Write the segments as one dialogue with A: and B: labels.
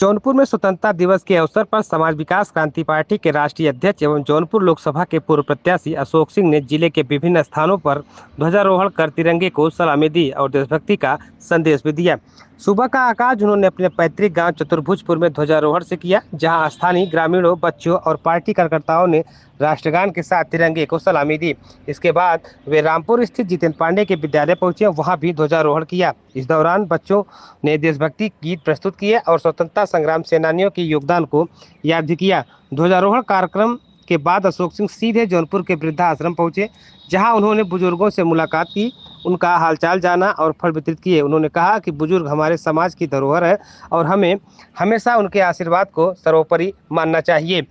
A: जौनपुर में स्वतंत्रता दिवस के अवसर पर समाज विकास क्रांति पार्टी के राष्ट्रीय अध्यक्ष एवं जौनपुर लोकसभा के पूर्व प्रत्याशी अशोक सिंह ने जिले के विभिन्न स्थानों पर ध्वजारोहण कर तिरंगे को सलामी दी और देशभक्ति का संदेश भी दिया। सुबह का आगाज उन्होंने अपने पैतृक गांव चतुर्भुजपुर में ध्वजारोहण से किया, जहां स्थानीय ग्रामीणों, बच्चों और पार्टी कार्यकर्ताओं ने राष्ट्रगान के साथ तिरंगे को सलामी दी। इसके बाद वे रामपुर स्थित जितेंद्र पांडे के विद्यालय पहुंचे, वहां भी ध्वजारोहण किया। इस दौरान बच्चों ने देशभक्ति गीत प्रस्तुत किए और स्वतंत्रता संग्राम सेनानियों के योगदान को याद भी किया। ध्वजारोहण कार्यक्रम के बाद अशोक सिंह सीधे जौनपुर के वृद्धाश्रम पहुंचे, जहां उन्होंने बुजुर्गों से मुलाकात की, उनका हालचाल जाना और फल वितरित किए। उन्होंने कहा कि बुजुर्ग हमारे समाज की धरोहर है और हमें हमेशा उनके आशीर्वाद को सर्वोपरि मानना चाहिए।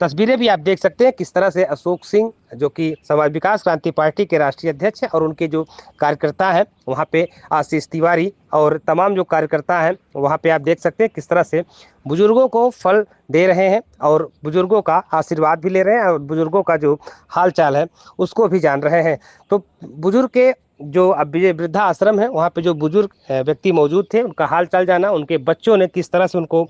A: तस्वीरें भी आप देख सकते हैं किस तरह से अशोक सिंह, जो कि समाज विकास क्रांति पार्टी के राष्ट्रीय अध्यक्ष हैं, और उनके जो कार्यकर्ता हैं वहाँ पे आशीष तिवारी और तमाम जो कार्यकर्ता हैं वहाँ पे आप देख सकते हैं किस तरह से बुजुर्गों को फल दे रहे हैं और बुजुर्गों का आशीर्वाद भी ले रहे हैं और बुजुर्गों का जो हाल चाल है उसको भी जान रहे हैं। तो बुजुर्ग के जो अब ये वृद्धा आश्रम है वहाँ पे जो बुजुर्ग व्यक्ति मौजूद थे, उनका हाल चाल जाना, उनके बच्चों ने किस तरह से उनको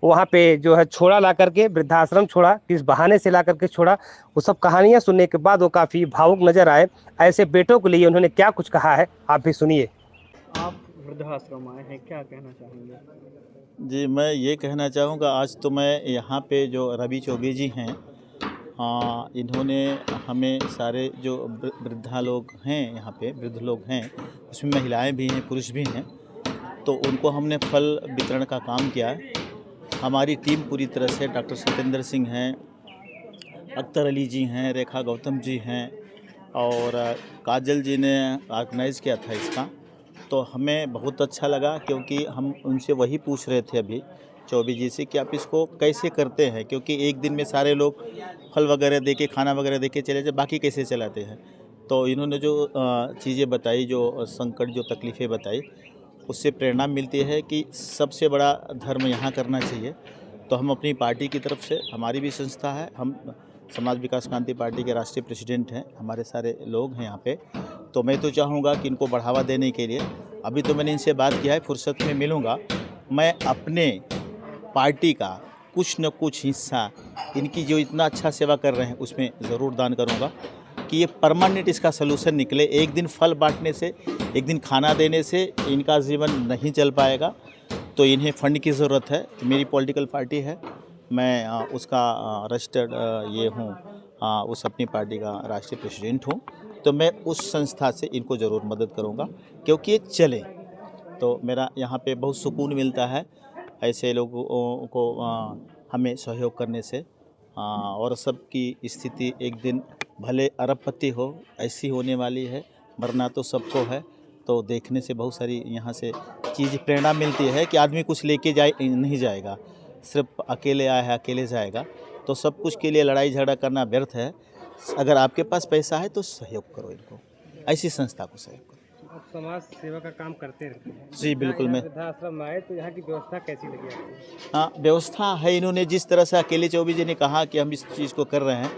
A: वहाँ पे जो है छोड़ा, ला करके वृद्धाश्रम छोड़ा, किस बहाने से ला करके छोड़ा, वो सब कहानियाँ सुनने के बाद वो काफ़ी भावुक नजर आए। ऐसे बेटों के लिए उन्होंने क्या कुछ कहा है, आप भी सुनिए।
B: आप वृद्धाश्रम आए हैं, क्या कहना चाहेंगे?
C: जी, मैं ये कहना चाहूँगा, आज तो मैं यहाँ पे जो रवि चौबे जी हैं, इन्होंने हमें सारे जो वृद्धा लोग हैं, यहाँ पे वृद्ध लोग हैं, उसमें महिलाएं भी हैं, पुरुष भी हैं, तो उनको हमने फल वितरण का काम किया है। हमारी टीम पूरी तरह से डॉक्टर सत्येंद्र सिंह हैं, अख्तर अली जी हैं, रेखा गौतम जी हैं और काजल जी ने ऑर्गेनाइज़ किया था इसका। तो हमें बहुत अच्छा लगा, क्योंकि हम उनसे वही पूछ रहे थे अभी चौबे जी से कि आप इसको कैसे करते हैं, क्योंकि एक दिन में सारे लोग फल वगैरह दे के, खाना वगैरह दे के चले जाए, बाकी कैसे चलाते हैं। तो इन्होंने जो चीज़ें बताई, जो संकट, जो तकलीफ़ें बताई, उससे प्रेरणा मिलती है कि सबसे बड़ा धर्म यहाँ करना चाहिए। तो हम अपनी पार्टी की तरफ से, हमारी भी संस्था है, हम समाज विकास क्रांति पार्टी के राष्ट्रीय प्रेसिडेंट हैं, हमारे सारे लोग हैं यहाँ पे। तो मैं तो चाहूँगा कि इनको बढ़ावा देने के लिए, अभी तो मैंने इनसे बात किया है, फुर्सत में मिलूँगा, मैं अपने पार्टी का कुछ न कुछ हिस्सा, इनकी जो इतना अच्छा सेवा कर रहे हैं उसमें ज़रूर दान करूँगा, कि ये परमानेंट इसका सलूशन निकले। एक दिन फल बांटने से, एक दिन खाना देने से इनका जीवन नहीं चल पाएगा, तो इन्हें फंड की ज़रूरत है। मेरी पॉलिटिकल पार्टी है, मैं उसका रजिस्टर्ड ये हूँ, उस अपनी पार्टी का राष्ट्रीय प्रेसिडेंट हूँ। तो मैं उस संस्था से इनको ज़रूर मदद करूँगा, क्योंकि ये चले तो मेरा यहाँ पे बहुत सुकून मिलता है ऐसे लोगों को हमें सहयोग करने से। और सबकी स्थिति एक दिन भले अरबपति हो, ऐसी होने वाली है, मरना तो सबको है। तो देखने से बहुत सारी यहाँ से चीज़ प्रेरणा मिलती है कि आदमी कुछ लेके नहीं जाएगा, सिर्फ अकेले आया है, अकेले जाएगा। तो सब कुछ के लिए लड़ाई झगड़ा करना व्यर्थ है। अगर आपके पास पैसा है तो सहयोग करो, इनको, ऐसी संस्था को सहयोग करो।
A: आप समाज सेवा का काम करते रहते हैं।
C: जी बिल्कुल। मैं
A: वृद्धाश्रम में आए तो यहाँ की व्यवस्था कैसी लगी आपको?
C: हाँ, व्यवस्था है। इन्होंने जिस तरह से अकेले चौबे जी ने कहा कि हम इस चीज़ को कर रहे हैं,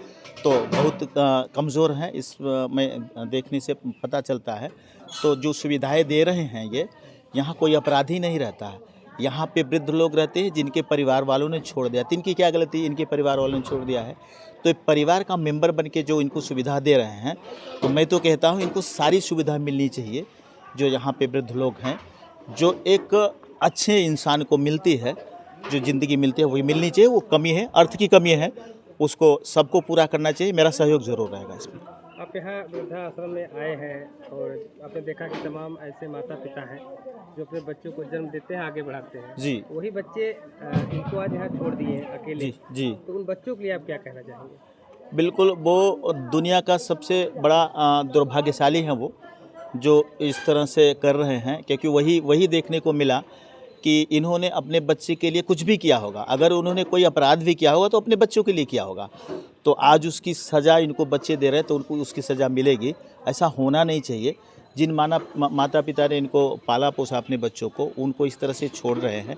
C: तो बहुत कमज़ोर हैं, इस में देखने से पता चलता है। तो जो सुविधाएं दे रहे हैं ये, यहाँ कोई अपराधी नहीं रहता है। यहाँ पे वृद्ध लोग रहते हैं जिनके परिवार वालों ने छोड़ दिया। इनकी क्या गलती, इनके परिवार वालों ने छोड़ दिया है। तो परिवार का मेंबर बन के जो इनको सुविधा दे रहे हैं, तो मैं तो कहता हूँ इनको सारी सुविधा मिलनी चाहिए जो यहाँ पे वृद्ध लोग हैं, जो एक अच्छे इंसान को मिलती है, जो ज़िंदगी मिलती है वही मिलनी चाहिए। वो कमी है, अर्थ की कमी है, उसको सबको पूरा करना चाहिए। मेरा सहयोग ज़रूर रहेगा इसमें।
A: आप यहाँ वृद्धाश्रम में आए हैं और आपने देखा कि तमाम ऐसे माता पिता हैं जो अपने बच्चों को जन्म देते हैं, आगे बढ़ाते हैं।
C: जी,
A: वही बच्चे इनको आज यहाँ छोड़ दिए हैं अकेले।
C: जी, जी।
A: तो उन बच्चों के लिए आप क्या कहना चाहेंगे?
C: बिल्कुल, वो दुनिया का सबसे बड़ा दुर्भाग्यशाली है वो, जो इस तरह से कर रहे हैं, क्योंकि वही देखने को मिला कि इन्होंने अपने बच्चे के लिए कुछ भी किया होगा। अगर उन्होंने कोई अपराध भी किया होगा तो अपने बच्चों के लिए किया होगा। तो आज उसकी सज़ा इनको बच्चे दे रहे हैं, तो उनको उसकी सज़ा मिलेगी। ऐसा होना नहीं चाहिए। जिन माता पिता ने इनको पाला पोसा अपने बच्चों को, उनको इस तरह से छोड़ रहे हैं,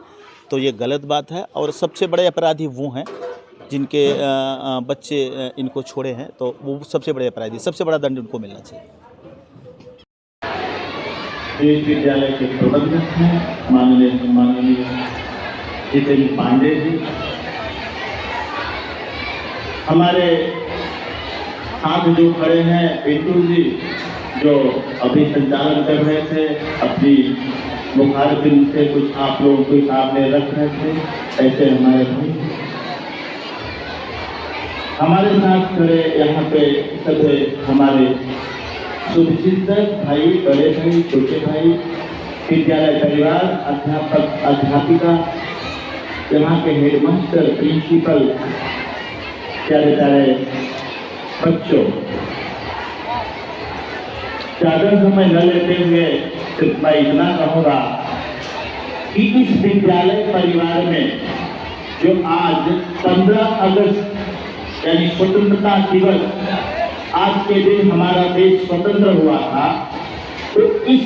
C: तो ये गलत बात है। और सबसे बड़े अपराधी वो हैं जिनके बच्चे इनको छोड़े हैं, तो वो सबसे बड़े अपराधी, सबसे बड़ा दंड उनको मिलना चाहिए।
D: विद्यालय के प्रबंधक हैं माननीय जितेंद्र पांडे जी, हमारे साथ जो खड़े हैं पिंटू जी, जो अभी संचालन कर रहे थे, अपनी बुखार फिल्म से कुछ आप लोगों के सामने रख रहे थे, ऐसे हमारे भाई हमारे साथ खड़े यहाँ पे सभी हमारे शुभचिंतक भाई, बड़े भाई, छोटे भाई, विद्यालय परिवार, अध्यापक अध्यापिका, यहाँ के हेडमास्टर, प्रिंसिपल, प्यारे प्यारे बच्चों, ज्यादा समय न लेते हुए सिर्फ मैं इतना कहूँगा कि इस विद्यालय परिवार में जो आज 15 अगस्त यानी स्वतंत्रता दिवस, आज के दिन हमारा देश स्वतंत्र हुआ था, तो इस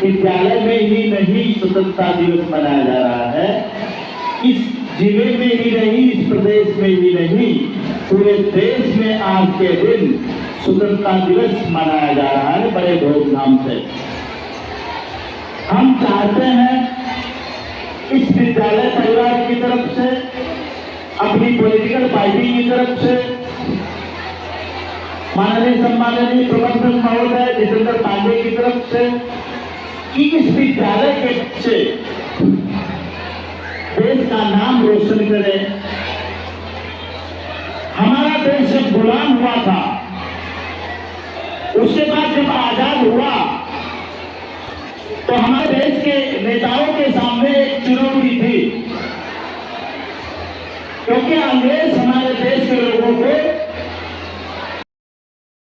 D: विद्यालय में ही नहीं स्वतंत्रता दिवस मनाया जा रहा है, इस जिले में ही नहीं, इस प्रदेश में ही नहीं, पूरे देश में आज के दिन स्वतंत्रता दिवस मनाया जा रहा है बड़े धूमधाम से। हम चाहते हैं इस विद्यालय परिवार की तरफ से, अपनी पॉलिटिकल पार्टी की तरफ से, माननीय सम्माननीय प्रबंधक महोदय जितेंद्र पांडे की तरफ से, कि इस विद्यालय के बच्चे देश का नाम रोशन करें। हमारा देश जब गुलाम हुआ था, उसके बाद जब आजाद हुआ, तो हमारे देश के नेताओं के सामने एक चुनौती थी, क्योंकि अंग्रेज हमारे देश के लोगों को